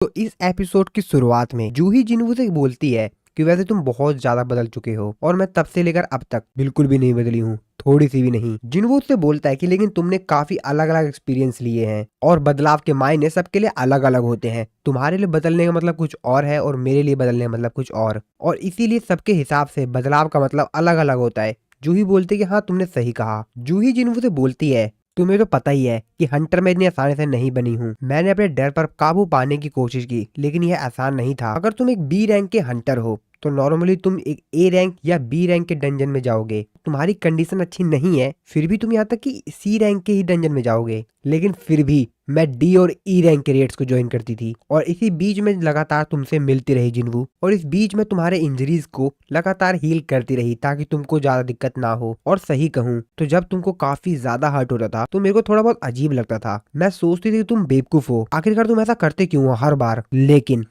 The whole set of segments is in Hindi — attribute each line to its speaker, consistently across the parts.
Speaker 1: तो इस एपिसोड की शुरुआत में जूही जिन्वू से बोलती है कि वैसे तुम बहुत ज्यादा बदल चुके हो और मैं तब से लेकर अब तक बिल्कुल भी नहीं बदली हूँ, थोड़ी सी भी नहीं। जिन्वू उससे बोलता है कि लेकिन तुमने काफी अलग अलग एक्सपीरियंस लिए हैं और बदलाव के मायने सबके लिए अलग अलग होते हैं। तुम्हारे लिए बदलने का मतलब कुछ और है और मेरे लिए बदलने का मतलब कुछ और इसीलिए सबके हिसाब से बदलाव का मतलब अलग अलग होता है। जूही बोलती है कि हाँ तुमने सही कहा। जूही जिन्वू से बोलती है तुम्हें तो पता ही है कि हंटर में इतनी आसानी से नहीं बनी हूँ। मैंने अपने डर पर काबू पाने की कोशिश की लेकिन यह आसान नहीं था। अगर तुम एक बी रैंक के हंटर हो तो नॉर्मली तुम एक ए रैंक या बी रैंक के डंजन में जाओगे। तुम्हारी कंडीशन अच्छी नहीं है फिर भी तुम यहाँ तक कि सी रैंक के ही डंजन में जाओगे। लेकिन फिर भी मैं डी और ई रैंक के रेड्स को ज्वाइन करती थी और इसी बीच में लगातार तुमसे मिलती रही जिन्वू, और इस बीच में तुम्हारे इंजरीज को लगातार हील करती रही ताकि तुमको ज्यादा दिक्कत ना हो। और सही कहूँ तो जब तुमको काफी ज्यादा हर्ट होता था तो मेरे को थोड़ा बहुत अजीब लगता था। मैं सोचती थी कि तुम बेवकूफ हो, आखिरकार तुम ऐसा करते क्यों हो हर बार। लेकिन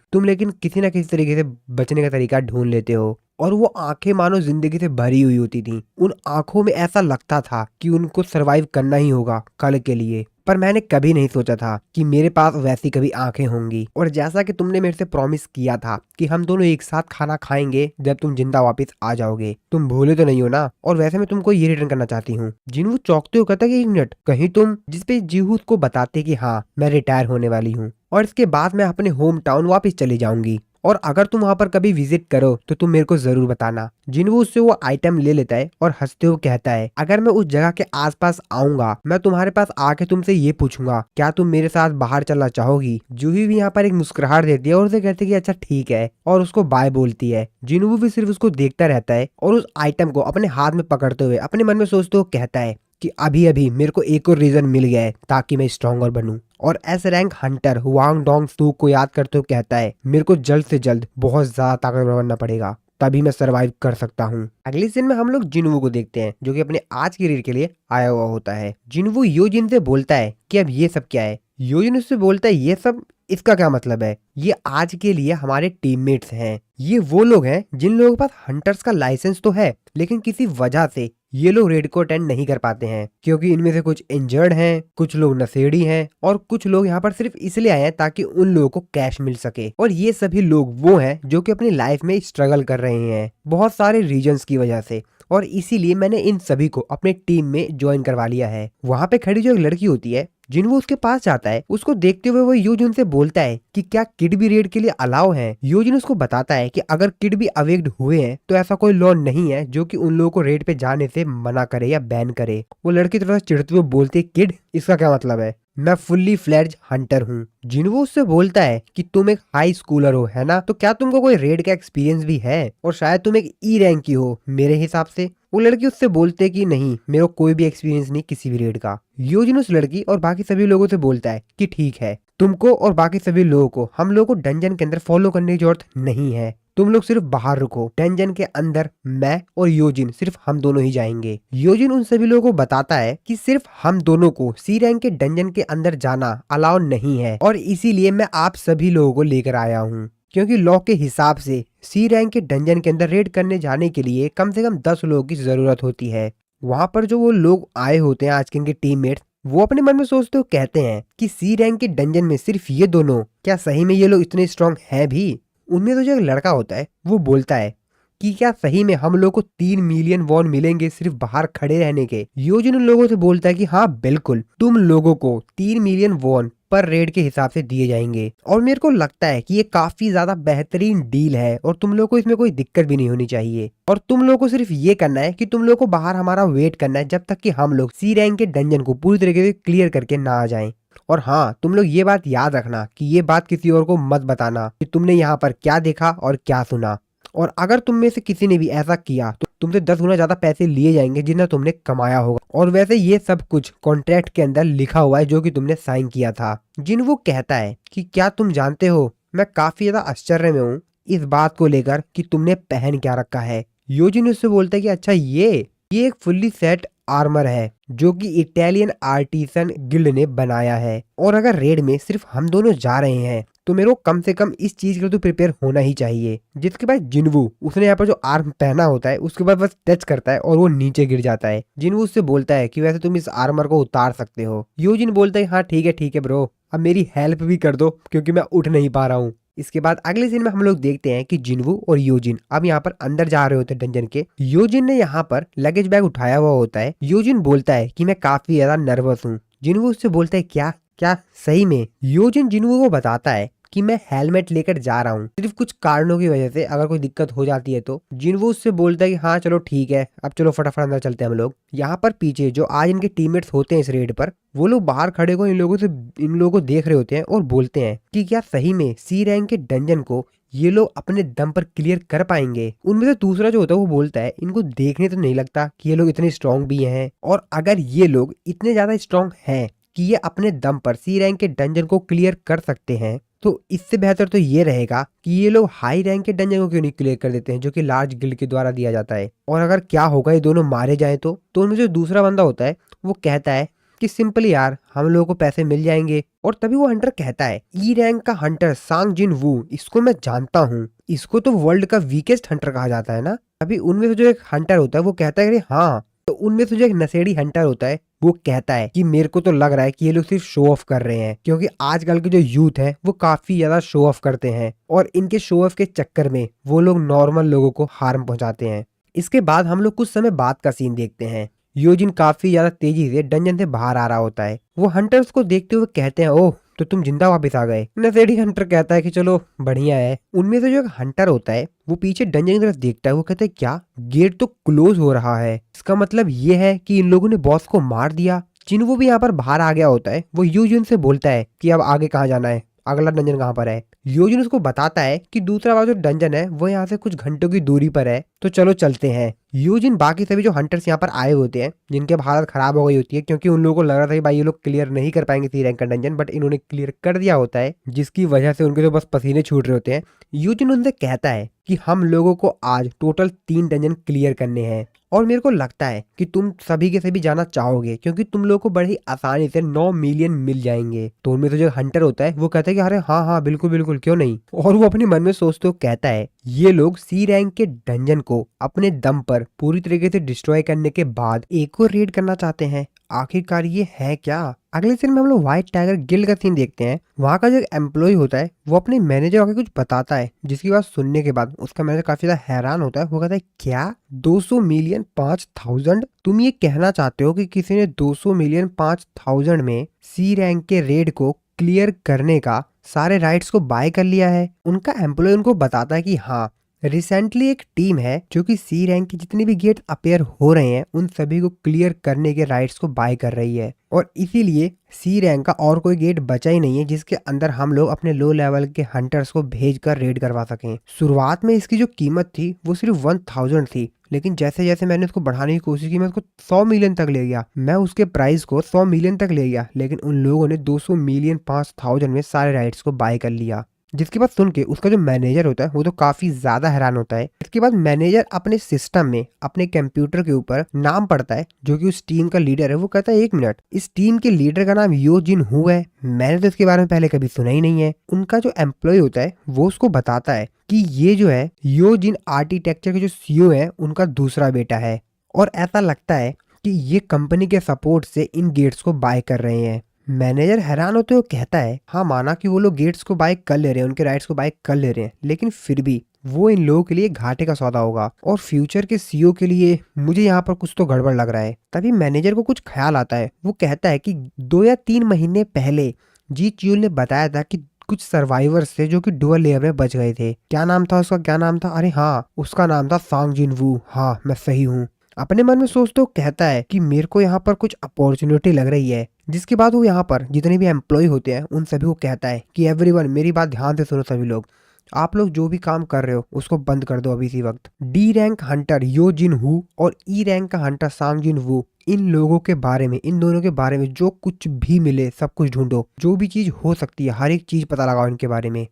Speaker 1: किसी ना किसी तरीके से बचने का तरीका ढूंढ लेते हो। और वो आंखें मानो जिंदगी से भरी हुई होती थी। उन आंखों में ऐसा लगता था कि उनको सरवाइव करना ही होगा कल के लिए। पर मैंने कभी नहीं सोचा था कि मेरे पास वैसी कभी आंखें होंगी। और जैसा कि तुमने मेरे से प्रॉमिस किया था कि हम दोनों एक साथ खाना खाएंगे जब तुम जिंदा वापस आ जाओगे, तुम भूले तो नहीं हो ना। और वैसे मैं तुमको ये रिटर्न करना चाहती हूँ। जिन्वू चौंकते हो कहता कि 1 मिनट कहीं तुम, जिस पे जीहू को बताते कि हाँ मैं रिटायर होने वाली हूँ और इसके बाद मैं अपने होम टाउन वापस चली जाऊंगी और अगर तुम वहां पर कभी विजिट करो तो तुम मेरे को जरूर बताना। जिन्वू उससे वो आइटम ले लेता है और हंसते हुए कहता है अगर मैं उस जगह के आसपास आऊंगा मैं तुम्हारे पास आके तुमसे ये पूछूंगा क्या तुम मेरे साथ बाहर चलना चाहोगी। जूही भी यहाँ पर एक मुस्कुराहट देती है और उसे कहती है कि अच्छा ठीक है और उसको बाय बोलती है। जिन्वू भी सिर्फ उसको देखता रहता है और उस आइटम को अपने हाथ में पकड़ते हुए अपने मन में सोचते हुए कहता है कि अभी अभी मेरे को एक और रीजन मिल गया है ताकि मैं स्ट्रॉन्गर बनूं। और एस रैंक हंटर वांग डोंग सू को याद करते हुए कहता है मेरे को जल्द से जल्द बहुत ज्यादा ताकतवर बनना पड़ेगा तभी मैं सरवाइव कर सकता हूँ। अगली सीन में हम लोग जिन्वू को देखते हैं जो कि अपने आज की रील के लिए आया हुआ होता है। जिन्वू योजिन से बोलता है कि अब ये सब क्या है। योजिन उससे बोलता है ये सब इसका क्या मतलब है। ये आज के लिए हमारे टीममेट्स हैं। ये वो लोग हैं जिन लोगों के पास हंटर्स का लाइसेंस तो है लेकिन किसी वजह से ये लोग रेड को अटेंड नहीं कर पाते हैं क्योंकि इनमें से कुछ इंजर्ड हैं, कुछ लोग नशेड़ी हैं और कुछ लोग यहाँ पर सिर्फ इसलिए आए हैं ताकि उन लोगों को कैश मिल सके। और ये सभी लोग वो हैं जो कि अपनी लाइफ में स्ट्रगल कर रहे हैं बहुत सारे रीजंस की वजह से और इसीलिए मैंने इन सभी को अपने टीम में ज्वाइन करवा लिया है। वहां पे खड़ी जो एक लड़की होती है जिन्वू उसके पास जाता है, उसको देखते हुए वो योजिन से बोलता है कि क्या किड भी रेड के लिए अलाउ है। योजिन उसको बताता है कि अगर किड भी अवेक्ड हुए हैं तो ऐसा कोई लॉ नहीं है जो कि उन लोगों को रेड पे जाने से मना करे या बैन करे। वो लड़की थोड़ा चिढ़ते हुए बोलती है किड इसका क्या मतलब है, मैं फुल्ली फ्लेड्ज हंटर हूँ। जिन्वू उससे बोलता है कि तुम एक हाई स्कूलर हो है ना, तो क्या तुमको कोई रेड का एक्सपीरियंस भी है और शायद तुम एक ई रैंक की हो मेरे हिसाब से। वो लड़की उससे बोलते कि नहीं मेरे को कोई भी एक्सपीरियंस नहीं किसी भी रेड का। योजिन उस लड़की और बाकी सभी लोगों से बोलता है कि ठीक है तुमको और बाकी सभी लोगों को हम लोगों को डंजन के अंदर फॉलो करने की जरूरत नहीं है, तुम लोग सिर्फ बाहर रुको। डंजन के अंदर मैं और योजिन सिर्फ हम दोनों ही जाएंगे। योजिन उन सभी लोगों को बताता है कि सिर्फ हम दोनों को सी रैंक के डंजन के अंदर जाना अलाउ नहीं है और इसीलिए मैं आप सभी लोगों को लेकर आया हूँ क्योंकि लॉ के हिसाब से सी रैंक के डंजन के अंदर रेड करने जाने के लिए कम से कम 10 लोगों की जरूरत होती है। वहां पर जो वो लोग आए होते हैं आज के इनके टीममेट्स वो अपने मन में सोचते हुए कहते हैं कि सी रैंक के डंजन में सिर्फ ये दोनों, क्या सही में ये लोग इतने स्ट्रांग हैं भी। उनमें तो जो एक लड़का होता है वो बोलता है कि क्या सही में हम लोग को 3 मिलियन वॉन मिलेंगे सिर्फ बाहर खड़े रहने के। योजिन उन लोगों से बोलता है कि हाँ बिल्कुल तुम लोगों को 3 मिलियन वॉन पर रेड के हिसाब से दिए जाएंगे और मेरे को लगता है कि ये काफी ज्यादा बेहतरीन डील है और तुम लोग को इसमें कोई दिक्कत भी नहीं होनी चाहिए और तुम लोग को सिर्फ ये करना है कि तुम लोग को बाहर हमारा वेट करना है जब तक कि हम लोग सी रैंक के डंजन को पूरी तरीके से क्लियर करके ना आ जाएं। और हाँ तुम लोग ये बात याद रखना कि ये बात किसी और को मत बताना कि तुमने यहाँ पर क्या देखा और क्या सुना, और अगर तुम में से किसी ने भी ऐसा किया तो तुमसे 10 गुना ज्यादा पैसे लिए जाएंगे जितना तुमने कमाया होगा। और वैसे ये सब कुछ कॉन्ट्रैक्ट के अंदर लिखा हुआ है जो कि तुमने साइन किया था। जिन्वू कहता है कि क्या तुम जानते हो मैं काफी ज्यादा आश्चर्य में हूँ इस बात को लेकर कि तुमने पहन क्या रखा है। योजिन उससे बोलता है कि अच्छा ये एक फुल्ली सेट आर्मर है जो कि इटालियन आर्टिसन गिल्ड ने बनाया है और अगर रेड में सिर्फ हम दोनों जा रहे हैं तो मेरे को कम से कम इस चीज के लिए तो प्रिपेयर होना ही चाहिए। जिसके बाद जिनवू उसने यहाँ पर जो आर्म पहना होता है उसके बाद बस टच करता है और वो नीचे गिर जाता है। जिनवू उससे बोलता है कि वैसे तुम इस आर्मर को उतार सकते हो। योजिन बोलता है हाँ ठीक है ब्रो, अब मेरी हेल्प भी कर दो क्योंकि मैं उठ नहीं पा रहा हूँ। इसके बाद अगले सीन में हम लोग देखते हैं कि जिनवू और योजिन अब यहाँ पर अंदर जा रहे होते हैं डंजन के। योजिन ने यहाँ पर लगेज बैग उठाया हुआ होता है। योजिन बोलता है कि मैं काफी ज्यादा नर्वस हूँ। जिनवू उससे बोलता है क्या क्या सही में? योजिन जिनवू को बताता है कि मैं हेलमेट लेकर जा रहा हूँ, सिर्फ कुछ कारणों की वजह से अगर कोई दिक्कत हो जाती है तो। जिनवू उससे बोलता है कि हाँ चलो ठीक है, अब चलो फटाफट अंदर चलते हैं हम लोग। यहाँ पर पीछे जो आज इनके टीममेट्स होते हैं इस रेड पर, वो लोग बाहर खड़े को इन लोगों को देख रहे होते हैं और बोलते हैं कि क्या सही में सी रैंक के डंजन को ये लोग अपने दम पर क्लियर कर पाएंगे। उनमें से दूसरा जो होता है वो बोलता है इनको देखने तो नहीं लगता कि ये लोग इतने स्ट्रांग भी हैं, और अगर ये लोग इतने ज्यादा स्ट्रांग हैं कि ये अपने दम पर सी रैंक के डंजन को क्लियर कर सकते हैं, तो इससे बेहतर तो ये रहेगा कि ये लोग हाई रैंक के डंजन को क्यों नहीं क्लियर कर देते हैं जो कि लार्ज गिल्ड के द्वारा दिया जाता है। और अगर क्या होगा ये दोनों मारे जाए तो उनमें जो दूसरा बंदा होता है वो कहता है कि सिंपली यार हम लोगों को पैसे मिल जाएंगे। और तभी वो हंटर कहता है ई रैंक का हंटर सांग जिन वू, इसको मैं जानता हूँ, इसको तो वर्ल्ड का वीकेस्ट हंटर कहा जाता है ना। अभी उनमें से जो एक हंटर होता है वो कहता है हाँ। तो उनमें से जो एक नशेड़ी हंटर होता है वो कहता है कि मेरे को तो लग रहा है कि ये लोग सिर्फ शो ऑफ कर रहे हैं, क्योंकि आजकल के जो यूथ है वो काफी ज्यादा शो ऑफ करते हैं और इनके शो ऑफ के चक्कर में वो लोग नॉर्मल लोगों को हार्म पहुंचाते हैं। इसके बाद हम लोग कुछ समय बाद का सीन देखते हैं। योजिन काफी ज्यादा तेजी से डंजन से बाहर आ रहा होता है। वो हंटर्स को देखते हुए कहते हैं ओह तो तुम जिंदा वापस आ गए। नशेड़ी हंटर कहता है कि चलो बढ़िया है। उनमें से जो एक हंटर होता है वो पीछे डंजन की तरफ देखता है, वो कहता है क्या गेट तो क्लोज हो रहा है, इसका मतलब ये है कि इन लोगों ने बॉस को मार दिया। जिनवू भी यहाँ पर बाहर आ गया होता है। वो योजिन से बोलता है कि अब आगे कहाँ जाना है, अगला डंजन कहाँ पर है। योजिन उसको बताता है कि दूसरा वाला जो डंजन है वो यहाँ से कुछ घंटों की दूरी पर है, तो चलो चलते हैं। योजिन बाकी सभी जो हंटर्स यहाँ पर आए होते हैं जिनके हालत खराब हो गई होती है क्योंकि उन लोगों को लग रहा था कि भाई ये लोग क्लियर नहीं कर पाएंगे सी रैंक का डंजन, बट इन्होंने क्लियर कर दिया होता है जिसकी वजह से उनके तो बस पसीने छूट रहे होते हैं। योजिन उनसे कहता है कि हम लोगों को आज टोटल 3 डंजन क्लियर करने हैं और मेरे को लगता है कि तुम सभी के सभी जाना चाहोगे क्योंकि तुम लोगों को बड़ी आसानी से 9 मिलियन मिल जाएंगे। तो उनमें से जो हंटर होता है वो कहता है कि अरे हाँ हाँ बिल्कुल बिल्कुल क्यों नहीं। और वो अपने मन में सोचते हुए कहता है ये लोग सी रैंक के डंजन को अपने दम पर पूरी तरीके से डिस्ट्रॉय करने के बाद एक और रेड करना चाहते हैं। आखिरकार ये है क्या? अगले सीन में हम लोग व्हाइट टाइगर गिल्ड का सीन देखते हैं। वहाँ का जो एम्प्लॉय होता है वो अपने मैनेजर आके कुछ बताता है, जिसकी बात सुनने के बाद उसका मैनेजर काफी ज्यादा हैरान होता है। वो कहता है क्या 200 मिलियन 5000? तुम ये कहना चाहते हो कि किसी ने 200 मिलियन 5000 में सी रैंक के रेड को क्लियर करने का सारे राइट्स को बाय कर लिया है? उनका एम्प्लॉय उनको बताता है कि हाँ रिसेंटली एक टीम है जो कि सी रैंक के जितने भी गेट अपेयर हो रहे हैं उन सभी को क्लियर करने के राइट्स को बाय कर रही है, और इसीलिए सी रैंक का और कोई गेट बचा ही नहीं है जिसके अंदर हम लोग अपने लो लेवल के हंटर्स को भेजकर रेड करवा सकें। शुरुआत में इसकी जो कीमत थी वो सिर्फ 1000 थी, लेकिन जैसे जैसे मैंने उसको बढ़ाने की कोशिश की मैं उसको 100 मिलियन तक ले गया। मैं उसके प्राइस को 100 मिलियन तक ले गया, लेकिन उन लोगों ने 200 मिलियन 5000 में सारे राइट्स को बाय कर लिया। जिसके बाद सुन के उसका जो मैनेजर होता है वो तो काफी ज्यादा हैरान होता है। इसके बाद मैनेजर अपने सिस्टम में अपने कंप्यूटर के ऊपर नाम पढ़ता है जो कि उस टीम का लीडर है। वो कहता है 1 मिनट, इस टीम के लीडर का नाम यो जिन हु है? मैंने तो इसके बारे में पहले कभी सुना ही नहीं है। उनका जो एम्प्लॉय होता है वो उसको बताता है कि ये जो है यो जिन आर्किटेक्चर के जो सीईओ है उनका दूसरा बेटा है, और ऐसा लगता है कि ये कंपनी के सपोर्ट से इन गेट्स को बाय कर रहे हैं। मैनेजर हैरान होते हुए कहता है हाँ माना कि वो लोग गेट्स को बाय कर ले रहे हैं, उनके राइट्स को बाय कर ले रहे हैं, लेकिन फिर भी वो इन लोगों के लिए घाटे का सौदा होगा और फ्यूचर के सीईओ के लिए मुझे यहाँ पर कुछ तो गड़बड़ लग रहा है। तभी मैनेजर को कुछ ख्याल आता है। वो कहता है कि 2 या 3 महीने पहले जी च्यूल ने बताया था कि कुछ सर्वाइवर्स थे जो कि डुअल लेयर में बच गए थे। क्या नाम था उसका, क्या नाम था? अरे हाँ उसका नाम था सांग जिन वू। हाँ मैं सही हूँ। अपने मन में सोचते हुए कहता है कि मेरे को यहाँ पर कुछ अपॉर्चुनिटी लग रही है। जिसके बाद वो यहाँ पर जितने भी एम्प्लॉय होते हैं उन सभी को कहता है कि एवरीवन मेरी बात ध्यान से सुनो सभी लोग, आप लोग जो भी काम कर रहे हो उसको बंद कर दो अभी इसी वक्त। D rank hunter Yoo Jin Ho और ई रैंक का हंटर सांग जिन वू, इन लोगों के बारे में, इन दोनों के बारे में जो कुछ भी मिले सब कुछ ढूंढो, जो भी चीज हो सकती है हर एक चीज पता लगाओ इनके बारे में।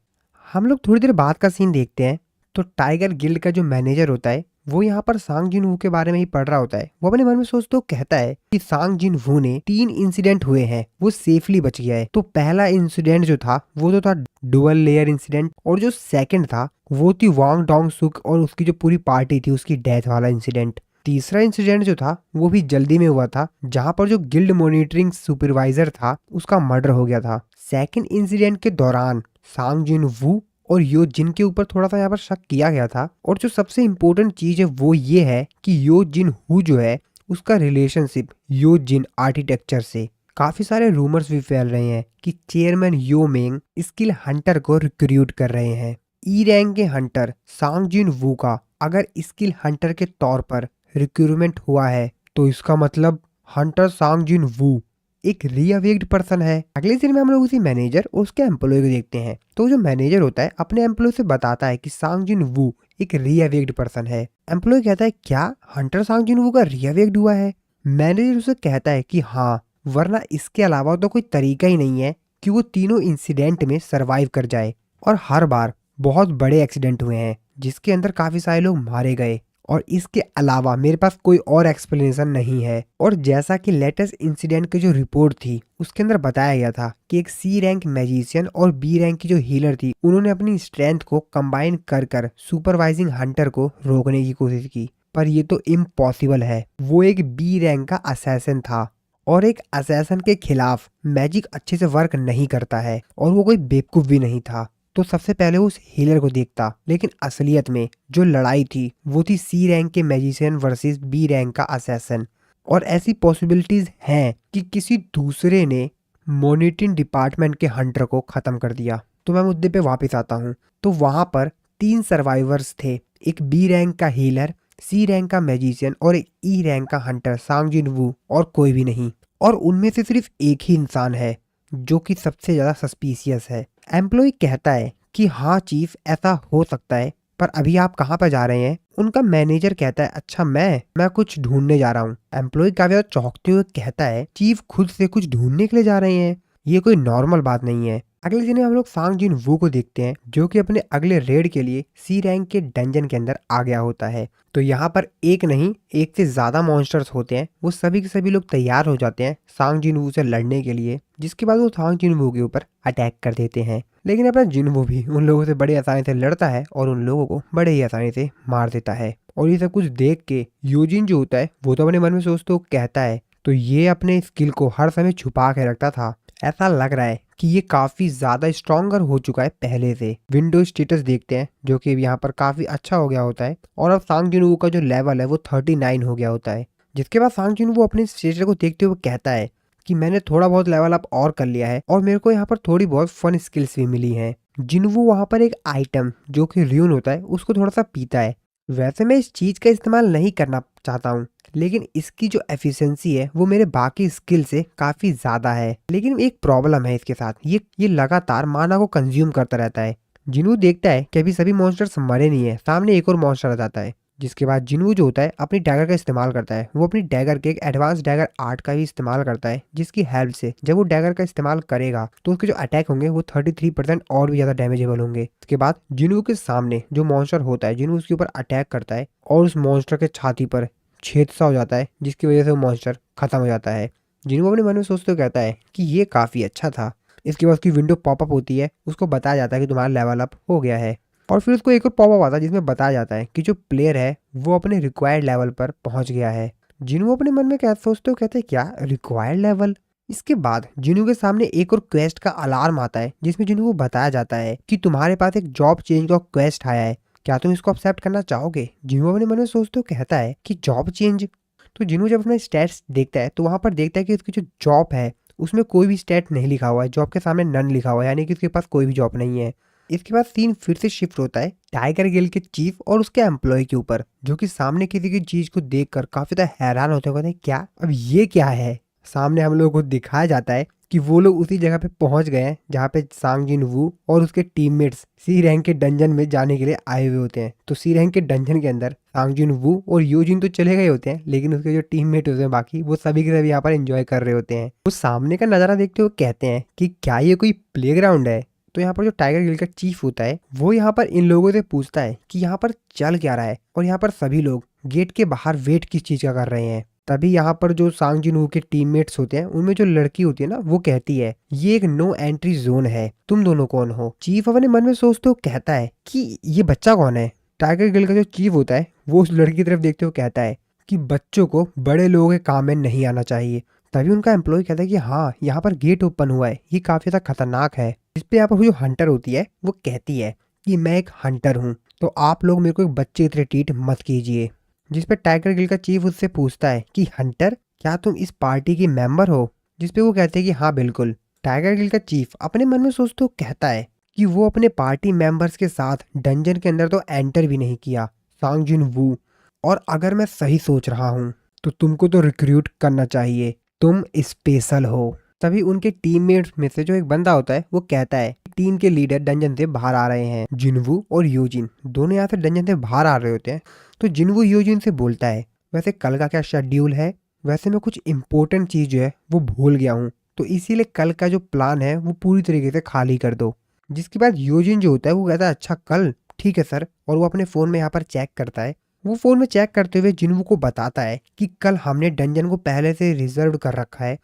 Speaker 1: हम लोग थोड़ी देर बाद का सीन देखते हैं तो टाइगर गिल्ड का जो मैनेजर होता है वो यहाँ पर सांग जिन वू के बारे में ही पढ़ रहा होता है। वो अपने मन में सोचते कहता है कि सांग जिन वू ने 3 इंसिडेंट हुए हैं, वो सेफली बच गया है। तो पहला इंसिडेंट जो था वो तो था डुअल लेयर इंसिडेंट, और जो सेकंड था वो थी वांग डोंग सुक और उसकी जो पूरी पार्टी थी उसकी डेथ वाला इंसिडेंट। तीसरा इंसिडेंट जो था वो भी जल्दी में हुआ था, जहां पर जो गिल्ड मॉनिटरिंग सुपरवाइजर था उसका मर्डर हो गया था। सेकंड इंसिडेंट के दौरान सांग जिन वू और यो जिन के ऊपर थोड़ा सा यहाँ पर शक किया गया था। और जो सबसे इम्पोर्टेंट चीज है वो ये है कि यो जिन हु जो है उसका रिलेशनशिप यो जिन आर्किटेक्चर से। काफी सारे रूमर्स भी फैल रहे हैं कि चेयरमैन यो मेंग स्किल हंटर को रिक्रूट कर रहे हैं। ई रैंक के हंटर सांग जिन वू का अगर स्किल हंटर के तौर पर रिक्रूटमेंट हुआ है तो इसका मतलब हंटर सांग जिन वू एक रीअवेक्ड पर्सन है। अगले सीन में हम लोग उसी मैनेजर और उसके एम्प्लॉय को देखते हैं। तो जो मैनेजर होता है अपने एम्प्लॉय से बताता है कि सांग जिन वू एक रीअवेक्ड पर्सन है। एम्प्लॉय कहता है क्या हंटर सांग जिन वू का रीअवेक्ड हुआ है? मैनेजर उसे कहता है कि हाँ, वरना इसके अलावा तो कोई तरीका ही नहीं है कि वो तीनों इंसिडेंट में सरवाइव कर जाए। और हर बार बहुत बड़े एक्सीडेंट हुए हैं जिसके अंदर काफी सारे लोग मारे गए, और इसके अलावा मेरे पास कोई और एक्सप्लेनेशन नहीं है। और जैसा कि लेटेस्ट इंसिडेंट की जो रिपोर्ट थी उसके अंदर बताया गया था कि एक सी रैंक मैजिशियन और बी रैंक की जो हीलर थी उन्होंने अपनी स्ट्रेंथ को कंबाइन कर सुपरवाइजिंग हंटर को रोकने की कोशिश की, पर ये तो इम्पॉसिबल है। वो एक बी रैंक का असैसिन था और एक असैसिन के खिलाफ मैजिक अच्छे से वर्क नहीं करता है, और वो कोई बेवकूफ भी नहीं था। तो सबसे पहले वो उस हीलर को देखता, लेकिन असलियत में जो लड़ाई थी वो थी सी रैंक के मैजिशियन वर्सेस बी रैंक का असैसिन। और ऐसी पॉसिबिलिटीज हैं कि किसी दूसरे ने मॉनिटरिंग डिपार्टमेंट के हंटर को खत्म कर दिया। तो मैं मुद्दे पे वापस आता हूँ। तो वहां पर 3 सर्वाइवर्स थे, एक बी रैंक का हीलर, सी रैंक का मैजिशियन और एक ई रैंक का हंटर सांग जिन वू, और कोई भी नहीं। और उनमें से सिर्फ एक ही इंसान है जो कि सबसे ज्यादा सस्पिशियस है। एम्प्लॉय कहता है कि हाँ चीफ, ऐसा हो सकता है, पर अभी आप कहाँ पर जा रहे हैं? उनका मैनेजर कहता है अच्छा मैं कुछ ढूंढने जा रहा हूँ। एम्प्लॉय काफी ज्यादा चौंकते हुए कहता है चीफ खुद से कुछ ढूंढने के लिए जा रहे हैं, ये कोई नॉर्मल बात नहीं है। अगले दिन हम लोग सांग जिन वू को देखते हैं जो कि अपने अगले रेड के लिए सी रैंक के डंजन के अंदर आ गया होता है। तो यहाँ पर एक नहीं, एक से ज्यादा मॉन्स्टर्स होते हैं। वो सभी के सभी लोग तैयार हो जाते हैं सांग जिन वू से लड़ने के लिए, जिसके बाद वो सांग जिन वू के ऊपर अटैक कर देते हैं। लेकिन अपना जिन वू भी उन लोगों से बड़े आसानी से लड़ता है और उन लोगों को बड़े ही आसानी से मार देता है। और ये सब कुछ देख के योजिन जो होता है वो तो अपने मन में सोचते हुए कहता है तो ये अपने स्किल को हर समय छुपा के रखता था। ऐसा लग रहा है कि ये काफी ज्यादा स्ट्रॉन्गर हो चुका है पहले से। विंडो स्टेटस देखते हैं जो कि यहाँ पर काफी अच्छा हो गया होता है, और अब सांग जिन वू का जो लेवल है वो 39 हो गया होता है। जिसके बाद सांग जिन वू अपने स्टेटस को देखते हुए कहता है कि मैंने थोड़ा बहुत लेवल अप और कर लिया है और मेरे को यहाँ पर थोड़ी बहुत फन स्किल्स भी मिली हैं। जिनवू वहाँ पर एक आइटम जो कि र्यून होता है उसको थोड़ा सा पीता है। वैसे मैं इस चीज का इस्तेमाल नहीं करना चाहता हूँ, लेकिन इसकी जो एफिशिएंसी है वो मेरे बाकी स्किल से काफी ज्यादा है। लेकिन एक प्रॉब्लम है इसके साथ, ये लगातार माना को कंज्यूम करता रहता है। जिनू देखता है कि अभी सभी मॉन्स्टर्स मरे नहीं है, सामने एक और मॉन्स्टर आ जाता है। जिसके बाद जिनू जो होता है अपनी डैगर का इस्तेमाल करता है। वो अपनी डैगर के एक एडवांस डैगर आर्ट का भी इस्तेमाल करता है, जिसकी हेल्प से जब वो डैगर का इस्तेमाल करेगा तो उसके जो अटैक होंगे वो 33% और भी ज्यादा डैमेजेबल होंगे। इसके बाद जिनू के सामने जो मॉन्स्टर होता है जिनू उसके ऊपर अटैक करता है और उस मॉन्स्टर के छाती पर छेद सा हो जाता है, जिसकी वजह से वो मॉन्स्टर खत्म हो जाता है। जिनू अपने मन में सोचते हुए कहता है कि ये काफी अच्छा था। इसके बाद उसकी विंडो पॉपअप होती है, उसको बताया जाता है कि तुम्हारा लेवल अप हो गया है। और फिर उसको एक और पॉपअप आता है जिसमें बताया जाता है कि जो प्लेयर है वो अपने रिक्वायर्ड लेवल पर पहुंच गया है। जिनू अपने मन में क्या सोचते हो कहते हैं क्या रिक्वायर्ड लेवल। इसके बाद जिनू के सामने एक और क्वेस्ट का अलार्म आता है जिसमें जिनू को बताया जाता है कि तुम्हारे पास एक जॉब चेंज का क्वेस्ट आया है, क्या तुम इसको एक्सेप्ट करना चाहोगे? जिनू अपने मन में सोचते हो कहता है कि जॉब चेंज। तो जिनू जब अपना स्टैट्स देखता है तो वहां पर देखता है कि उसकी जो जॉब है उसमें कोई भी स्टैट नहीं लिखा हुआ है, जॉब के सामने नन लिखा हुआ है, यानी कि उसके पास कोई भी जॉब नहीं है। इसके बाद सीन फिर से शिफ्ट होता है टाइगर गिल के चीफ और उसके एम्प्लॉय के ऊपर, जो कि सामने किसी की चीज को देखकर काफी ज्यादा हैरान होते हैं। क्या अब ये क्या है? सामने हम लोगों को दिखाया जाता है कि वो लोग उसी जगह पे पहुंच गए हैं जहाँ पे सांग जिन वू और उसके टीममेट्स सी रैंक के डंजन में जाने के लिए आए हुए होते हैं। तो सी रैंक के डंजन के अंदर सांग जिन वू और योजिन तो चले गए होते हैं, लेकिन उसके जो टीममेट होते हैं बाकी वो सभी के सभी यहाँ पर एंजॉय कर रहे होते हैं। वो सामने का नजारा देखते हुए कहते हैं कि क्या ये कोई प्लेग्राउंड है? तो यहाँ पर जो टाइगर गिल्ड का चीफ होता है वो यहाँ पर इन लोगों से पूछता है कि यहाँ पर चल क्या रहा है, और यहाँ पर सभी लोग गेट के बाहर वेट किस चीज का कर रहे हैं। तभी यहाँ पर जो सांग जिनवू के टीममेट्स होते हैं उनमें जो लड़की होती है ना, वो कहती है ये एक नो एंट्री जोन है, तुम दोनों कौन हो। चीफ अपने मन में सोचते हुए कहता है कि ये बच्चा कौन है। टाइगर गिल्ड का जो चीफ होता है वो उस लड़की की तरफ देखते हुए कहता है कि बच्चों को बड़े लोगों के काम में नहीं आना चाहिए। तभी उनका एम्प्लॉय कहता है कि हाँ, यहाँ पर गेट ओपन हुआ है, ये काफी ज्यादा खतरनाक है। जिसपे यहाँ पर जो हंटर होती है वो कहती है कि मैं एक हंटर हूँ, तो आप लोग मेरे को एक बच्चे की तरह ट्रीट मत कीजिए। जिसपे टाइगर गिल्ड का चीफ उससे पूछता है कि हंटर, क्या तुम इस पार्टी की मेंबर हो। जिसपे वो कहते हैं कि हाँ बिल्कुल। टाइगर गिल्ड का चीफ अपने मन में सोचते हुए कहता है कि वो अपने पार्टी मेंबर्स के साथ डंजन के अंदर तो एंटर भी नहीं किया, सांग जिन वू, और अगर मैं सही सोच रहा हूँ तो तुमको तो रिक्रूट करना चाहिए, तुम स्पेशल हो। तभी उनके टीममेट्स में से जो एक बंदा होता है वो कहता है टीम के लीडर डंजन से बाहर आ रहे हैं। जिनवू और यूजिन दोनों यहाँ से डंजन से बाहर आ रहे होते हैं। तो जिनवू यूजिन से बोलता है वैसे कल का क्या शेड्यूल है, वैसे मैं कुछ इंपॉर्टेंट चीज जो है वो भूल गया हूँ, तो इसीलिए कल का जो प्लान है वो पूरी तरीके से खाली कर दो। जिसके बाद यूजिन जो होता है वो कहता है अच्छा कल ठीक है सर, और वो अपने फोन में यहाँ पर चेक करता है। वो फोन में चेक करते हुए जिनवू को बताता है कि कल हमने डंजन को पहले से रिजर्व कर रखा है,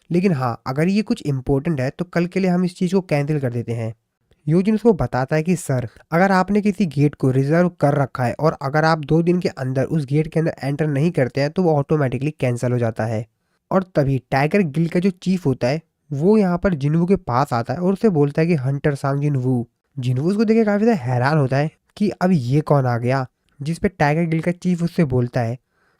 Speaker 1: लेकिन हाँ अगर ये कुछ इंपॉर्टेंट है तो कल के लिए हम इस चीज को कैंसिल कर देते हैं। यूजिन उसको बताता है कि सर अगर आपने किसी गेट को रिजर्व कर रखा है और अगर आप 2 दिन के अंदर उस गेट के अंदर एंटर नहीं करते हैं तो वो ऑटोमेटिकली कैंसिल हो जाता है। और तभी टाइगर गिल्ड का जो चीफ होता है वो यहाँ पर जिनवू के पास आता है और उसे बोलता है कि हंटर सांग जिनवू। जिनवू उसको देख के काफी ज्यादा हैरान होता है कि अब ये कौन आ गया। जिसपे टाइगर गिल्ड का चीफ उससे बोलता है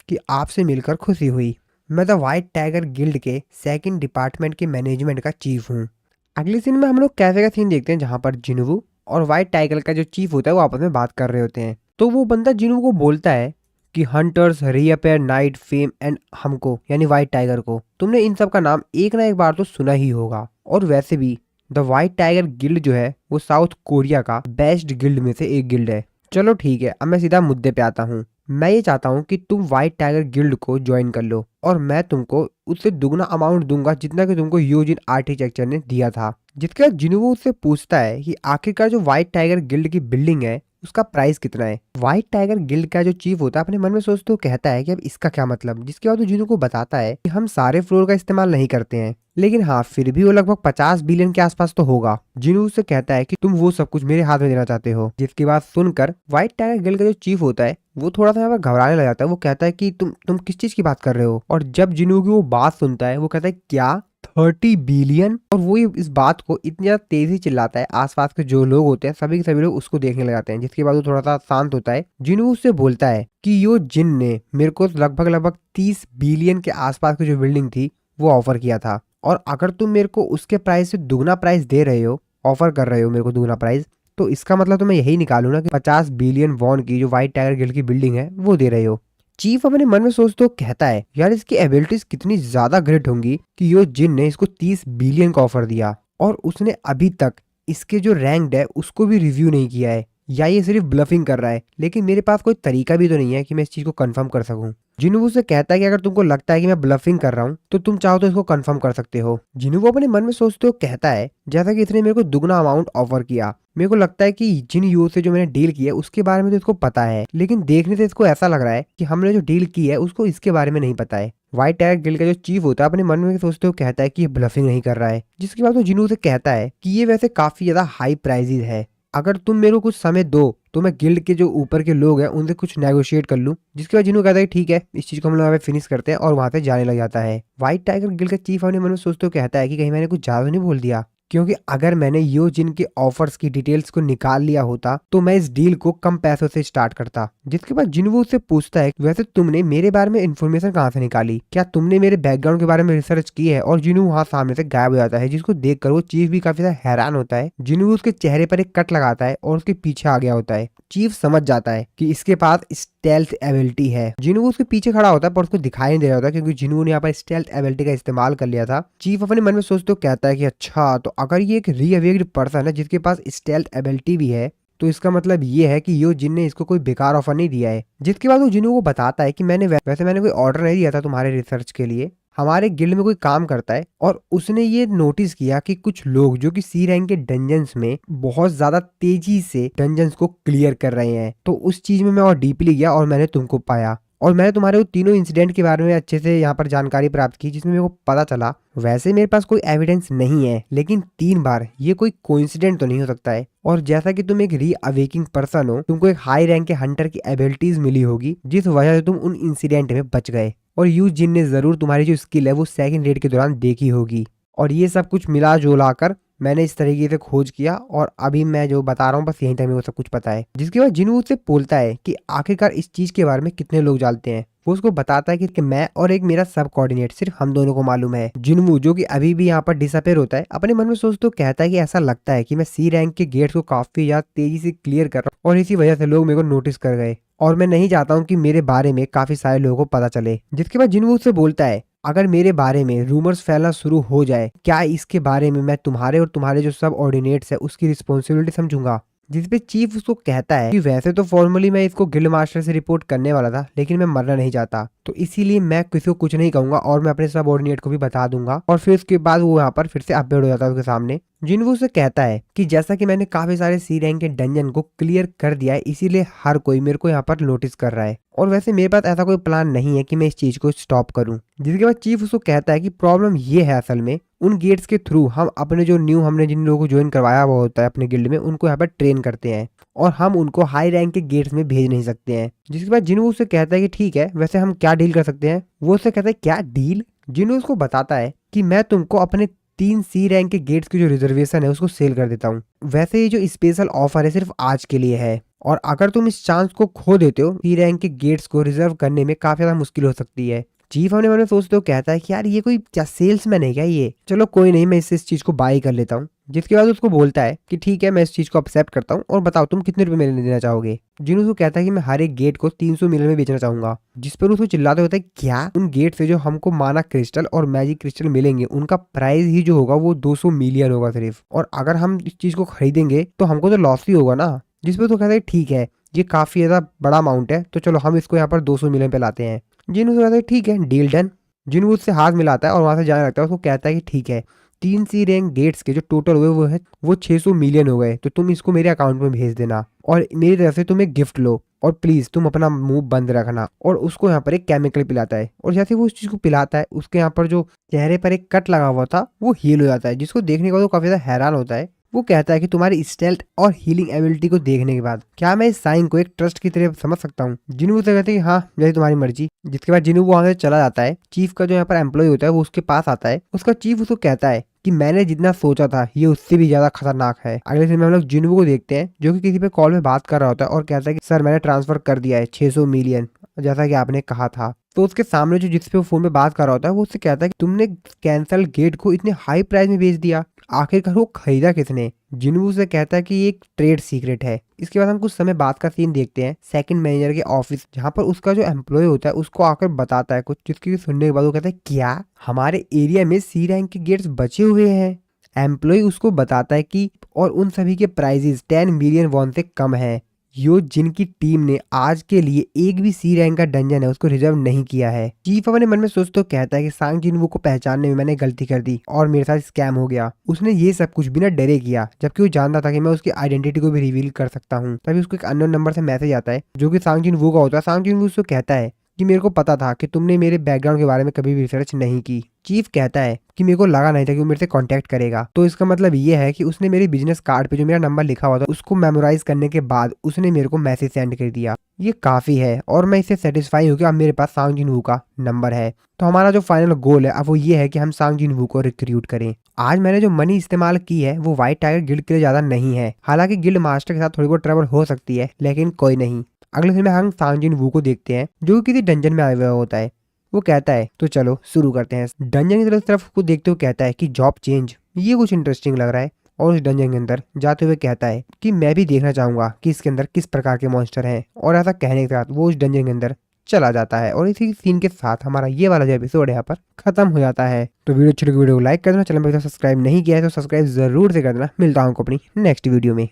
Speaker 1: कि आपसे मिलकर खुशी हुई, मैं द व्हाइट टाइगर गिल्ड के सेकंड डिपार्टमेंट के मैनेजमेंट का चीफ हूँ। अगले सीन में हम लोग कैफे का सीन देखते हैं जहाँ पर जिनवू और व्हाइट टाइगर का जो चीफ होता है वो आपस में बात कर रहे होते हैं। तो वो बंदा जिनवू को बोलता है कि hunters reappear night fame and हमको यानी व्हाइट टाइगर को तुमने इन सब का नाम एक ना एक बार तो सुना ही होगा, और वैसे भी द व्हाइट टाइगर गिल्ड जो है वो साउथ कोरिया का बेस्ट गिल्ड में से एक गिल्ड है। चलो ठीक है, अब मैं सीधा मुद्दे पे आता हूँ। मैं ये चाहता हूँ कि तुम व्हाइट टाइगर गिल्ड को ज्वाइन कर लो और मैं तुमको उससे दुगना अमाउंट दूंगा जितना कि तुमको यूजिन आर्किटेक्चर ने दिया था। जिसके बाद जिनवू उससे पूछता है कि आखिरकार जो व्हाइट टाइगर गिल्ड की बिल्डिंग है उसका प्राइस कितना है। व्हाइट टाइगर गिल्ड का जो चीफ होता है अपने मन में सोचते हुए कहता है कि अब इसका क्या मतलब। जिसके बाद वो जिनवू को बताता है कि हम सारे फ्लोर का इस्तेमाल नहीं करते हैं, लेकिन हाँ फिर भी वो लगभग 50 बिलियन के आसपास तो होगा। जिनवू से कहता है कि तुम वो सब कुछ मेरे हाथ में देना चाहते हो। जिसकी बात सुनकर व्हाइट टाइगर गिल्ड का जो चीफ होता है वो थोड़ा सा यहाँ पर घबराने लग जाता है। वो कहता है कि तुम किस चीज की बात कर रहे हो। और जब जिनवू की वो बात सुनता है वो कहता है क्या 30 बिलियन। और वो इस बात को इतनी ज्यादा तेजी चिल्लाता है, आसपास के जो लोग होते हैं सभी के सभी लोग उसको देखने लग जाते हैं। जिसके बाद वो थोड़ा सा शांत होता है। जिनवू उससे बोलता है कि यो जिन ने मेरे को लगभग 30 बिलियन के आसपास की जो बिल्डिंग थी वो ऑफर किया था, और अगर तुम मेरे को उसके प्राइस से दुगना प्राइस दे रहे हो, ऑफर कर रहे हो मेरे को दुगना प्राइस, तो इसका मतलब तो मैं यही निकालू ना कि 50 बिलियन वॉन की जो व्हाइट टाइगर गिल्ड की बिल्डिंग है वो दे रहे हो। चीफ अपने मन में सोचते हुए कहता है यार इसकी एबिलिटीज कितनी ज्यादा ग्रेट होंगी कि यो जिन ने इसको 30 बिलियन का ऑफर दिया और उसने अभी तक इसके जो रैंक्ड है उसको भी रिव्यू नहीं किया है, या ये सिर्फ ब्लफिंग कर रहा है। लेकिन मेरे पास कोई तरीका भी तो नहीं है कि मैं इस चीज को कंफर्म कर सकूं। जिनवू से कहता है कि अगर तुमको लगता है कि मैं ब्लफिंग कर रहा हूँ तो तुम चाहो तो इसको कंफर्म कर सकते हो। जिनवू अपने मन में सोचते हुए कहता है जैसा कि इसने मेरे को दुगना अमाउंट ऑफर किया, मेरे को लगता है कि जिन यूथ से जो मैंने डील की है उसके बारे में तो इसको पता है, लेकिन देखने से इसको ऐसा लग रहा है कि हमने जो डील की है उसको इसके बारे में नहीं पता है। व्हाइट टाइगर गिल्ड का जो चीफ होता है अपने मन में सोचते हुए कहता है कि ये ब्लफिंग नहीं कर रहा है। जिसके बाद वो जिनवू से कहता है कि ये वैसे काफी ज्यादा हाई प्राइजेज है, अगर तुम मेरे को कुछ समय दो तो मैं गिल्ड के जो ऊपर के लोग हैं उनसे कुछ नेगोशिएट कर लूं। जिसके बाद जिन्होंने कहता है ठीक है, इस चीज को हम लोग यहाँ पे फिनिश करते हैं, और वहां से जाने लग जाता है। व्हाइट टाइगर गिल्ड का चीफ अपने मन में सोचते हुए कहता है कि कहीं मैंने कुछ ज्यादा नहीं बोल दिया, क्योंकि अगर मैंने यो जिन के ऑफर्स की डिटेल्स को निकाल लिया होता तो मैं इस डील को कम पैसों से स्टार्ट करता। जिसके बाद जिनवू उससे पूछता है वैसे तुमने मेरे बारे में इन्फॉर्मेशन कहाँ से निकाली, क्या तुमने मेरे बैकग्राउंड के बारे में रिसर्च की है। और जिनवू वहां सामने से गायब हो जाता है, जिसको देखकर वो चीफ भी काफी ज्यादा हैरान होता है। जिनवू उसके चेहरे पर एक कट लगाता है और उसके पीछे आ गया होता है। चीफ समझ जाता है कि इसके पास स्टेल्थ एबिलिटी है। जिनवू उसके पीछे खड़ा होता है पर उसको दिखाई नहीं दे रहा होता क्योंकि जिनवू ने यहाँ पर स्टेल्थ एबिलिटी का इस्तेमाल कर लिया था। चीफ अपने मन में सोचते हुए कहता है कि अच्छा तो अगर ये एक रीअवेक्ड पर्सन है जिसके पास स्टेल्थ एबिलिटी भी है तो इसका मतलब ये है कि यो जिन ने इसको कोई बेकार ऑफर नहीं दिया है। जिसके बाद वो जिनवू को बताता है कि मैंने कोई ऑर्डर नहीं दिया था तुम्हारे रिसर्च के लिए, हमारे गिल्ड में कोई काम करता है और उसने ये नोटिस किया कि कुछ लोग जो कि सी रैंक के डंजन्स में बहुत ज्यादा तेजी से डंजन्स को क्लियर कर रहे हैं। तो उस चीज में मैं और डीपली गया और मैंने तुमको पाया और मैंने तुम्हारे वो तीनों इंसिडेंट के बारे में अच्छे से यहाँ पर जानकारी प्राप्त की, जिसमें मेरे को पता चला वैसे मेरे पास कोई एविडेंस नहीं है, लेकिन 3 बार ये कोई कोइंसिडेंट तो नहीं हो सकता है। और जैसा कि तुम एक री अवेकिंग पर्सन हो, तुमको एक हाई रैंक के हंटर की एबिलिटीज मिली होगी, जिस वजह से तुम उन इंसिडेंट में बच गए। और यूज जिन ने जरूर तुम्हारी जो स्किल है वो सेकंड रेड के दौरान देखी होगी। और ये सब कुछ मिला जुला कर मैंने इस तरीके से खोज किया और अभी मैं जो बता रहा हूँ बस यहीं तक मेरे को सब कुछ पता है। जिसके बाद जिन्हू उससे बोलता है कि आखिरकार इस चीज के बारे में कितने लोग जानते हैं। वो उसको बताता है कि मैं और एक मेरा सब कोऑर्डिनेट सिर्फ हम दोनों को मालूम है। जिन्हू जो कि अभी भी यहाँ पर डिसअपेयर होता है, अपने मन में सोच तो कहता है कि ऐसा लगता है कि मैं सी रैंक के गेट्स को काफी ज्यादा तेजी से क्लियर कर रहा हूँ और इसी वजह से लोग मेरे को नोटिस कर गए और मैं नहीं चाहता हूँ कि मेरे बारे में काफी सारे लोगों को पता चले। जिसके बाद जिन्हू उससे बोलता है अगर मेरे बारे में रूमर्स फैलना शुरू हो जाए, क्या इसके बारे में मैं तुम्हारे और तुम्हारे जो सब ऑर्डिनेट्स है उसकी रिस्पॉन्सिबिलिटी समझूंगा। जिसपे चीफ उसको कहता है कि वैसे तो फॉर्मली मैं इसको गिल्ड मास्टर से रिपोर्ट करने वाला था, लेकिन मैं मरना नहीं चाहता, तो इसीलिए मैं किसी को कुछ नहीं कहूंगा और मैं अपने सब ऑर्डिनेट को भी बता दूंगा। और फिर उसके बाद वो यहाँ पर फिर से अपडेट हो जाता है उसके सामने। जिन्हू उसे कहता है कि जैसा कि मैंने काफी सारे सी रैंक के डंजन को क्लियर कर दिया है, इसीलिए हर कोई मेरे को यहाँ पर नोटिस कर रहा है और वैसे मेरे पास ऐसा कोई प्लान नहीं है कि मैं इस चीज को स्टॉप करूं। जिसके बाद चीफ उसको कहता है कि प्रॉब्लम ये है असल में उन गेट्स के थ्रू हम अपने जो हमने जिन लोगों को ज्वाइन करवाया हुआ होता है अपने गिल्ड में, उनको यहाँ पर ट्रेन करते हैं और हम उनको हाई रैंक के गेट्स में भेज नहीं सकते हैं। जिसके बाद जिन्हू उससे कहता है कि ठीक है, वैसे हम क्या डील कर सकते हैं। वो उससे कहता है क्या डील। जिन्हू उसको बताता है कि मैं तुमको अपने 3 सी रैंक के गेट्स की जो रिजर्वेशन है उसको सेल कर देता हूँ। वैसे ये जो स्पेशल ऑफर है सिर्फ आज के लिए है और अगर तुम इस चांस को खो देते हो, सी रैंक के गेट्स को रिजर्व करने में काफी ज्यादा मुश्किल हो सकती है। चीफ अपने मन में सोचते हो कहता है कि यार ये कोई क्या सेल्समैन है क्या ये, चलो कोई नहीं, मैं इस चीज को बाई कर लेता हूँ। जिसके बाद उसको बोलता है कि ठीक है, मैं इस चीज को एक्सेप्ट करता हूँ और बताओ तुम कितने रुपए मेरे देना चाहोगे। जिन्हों उसको कहता है कि मैं हर एक गेट को 300 मिलियन में बेचना चाहूंगा। जिस पर उसको चिल्लाते होता है क्या उन गेट से जो हमको माना क्रिस्टल और मैजिक क्रिस्टल मिलेंगे उनका प्राइस ही जो होगा वो 200 मिलियन होगा सिर्फ, और अगर हम इस चीज को खरीदेंगे तो हमको तो लॉस ही होगा ना। जिस पर तो कहता है ठीक है, ये काफी ज्यादा बड़ा अमाउंट है, तो चलो हम इसको यहाँ पर 200 मिलियन पे लाते हैं। जिन्हों कहता है ठीक है, डील डन। जिन्हों उससे हाथ मिलाता है और वहां से जाने लगता है। उसको कहता है कि ठीक है, 3 सी रैंक गेट्स के जो टोटल हुए वो 600 मिलियन हो गए, तो तुम इसको मेरे अकाउंट में भेज देना और मेरी तरफ से तुम एक गिफ्ट लो और प्लीज तुम अपना मुंह बंद रखना। और उसको यहाँ पर एक केमिकल पिलाता है और जैसे वो उस चीज को पिलाता है उसके यहाँ पर जो चेहरे पर एक कट लगा हुआ था वो हील हो जाता है। जिसको देखने के बाद वो काफी ज्यादा हैरान होता है। वो कहता है कि तुम्हारी स्टेल्थ और हीलिंग एबिलिटी को देखने के बाद क्या मैं इस साइन को एक ट्रस्ट की तरह समझ सकता हूँ। जिन्हू से कहते हैं कि हाँ जैसे तुम्हारी मर्जी। जिसके बाद जिन्हू वहां से चला जाता है। चीफ का जो यहाँ पर एम्प्लॉय होता है वो उसके पास आता है। उसका चीफ उसको कहता है कि मैंने जितना सोचा था ये उससे भी ज्यादा खतरनाक है। अगले दिन में हम लोग जिन्हू को देखते हैं जो कि किसी पे कॉल में बात कर रहा होता है और कहता है कि सर मैंने ट्रांसफर कर दिया है 600 मिलियन, जैसा कि आपने कहा था। तो उसके सामने जो जिस पे वो फोन में बात कर रहा होता है वो उससे कहता है कि तुमने कैंसल गेट को इतने हाई प्राइस में बेच दिया, आखिरकार वो खरीदा किसने। जिन्हू से कहता है कि ये एक ट्रेड सीक्रेट है। इसके बाद हम कुछ समय बाद का सीन देखते हैं सेकंड मैनेजर के ऑफिस, जहां पर उसका जो एम्प्लॉय होता है उसको आकर बताता है कुछ, जिसकी सुनने के बाद वो कहता है क्या हमारे एरिया में सी रैंक के गेट्स बचे हुए हैं। एम्प्लॉय उसको बताता है कि और उन सभी के प्राइजेस 10 मिलियन वॉन से कम है। यो जिनकी टीम ने आज के लिए एक भी सी रैंक का डंजन है उसको रिजर्व नहीं किया है। चीफ अपने मन में सोचते तो कहता है कि सांग जिनवू को पहचानने में मैंने गलती कर दी और मेरे साथ स्कैम हो गया। उसने ये सब कुछ बिना डरे किया, जबकि वो जानता था कि मैं उसकी आइडेंटिटी को भी रिवील कर सकता हूँ। तभी उसको एक अननोन नंबर से मैसेज आता है जो कि सांग जिनवू का होता है। सांग जिनवू उसको कहता है कि मेरे को पता था कि तुमने मेरे बैकग्राउंड के बारे में कभी भी रिसर्च नहीं की। चीफ कहता है कि मेरे को लगा नहीं था कि वो मेरे से कांटेक्ट करेगा, तो इसका मतलब ये है कि उसने मेरे बिजनेस कार्ड पे जो मेरा नंबर लिखा हुआ था उसको मेमोराइज करने के बाद उसने मेरे को मैसेज सेंड कर दिया। ये काफी है और मैं इससे सेटिस्फाई हूँ कि अब मेरे पास सांग जिनवू का नंबर है। तो हमारा जो फाइनल गोल है अब वो ये है कि हम सांग जिनवू को रिक्रूट करें। आज मैंने जो मनी इस्तेमाल की है वो व्हाइट टाइगर गिल्ड के लिए ज्यादा नहीं है, हालांकि गिल्ड मास्टर के साथ थोड़ी बहुत ट्रबल हो सकती है, लेकिन कोई नहीं। अगले दिन में हम सांग जिनवू को देखते हैं जो कि किसी डंजन में आया हुआ होता है। वो कहता है तो चलो शुरू करते हैं। डंजन की तरफ को देखते हुए कहता है कि जॉब चेंज, ये कुछ इंटरेस्टिंग लग रहा है। और उस डंजन के अंदर जाते हुए कहता है कि मैं भी देखना चाहूंगा कि इसके अंदर किस प्रकार के मॉन्स्टर हैं। और ऐसा कहने के साथ वो उस डंजन के अंदर चला जाता है और इसी सीन के साथ हमारा ये वाला जो एपिसोड यहाँ पर खत्म हो जाता है। तो वीडियो अच्छी लगी वीडियो को लाइक कर देना, चैनल पर सब्सक्राइब नहीं किया है तो सब्सक्राइब जरूर से कर देना। मिलता हूँ अपनी नेक्स्ट वीडियो में।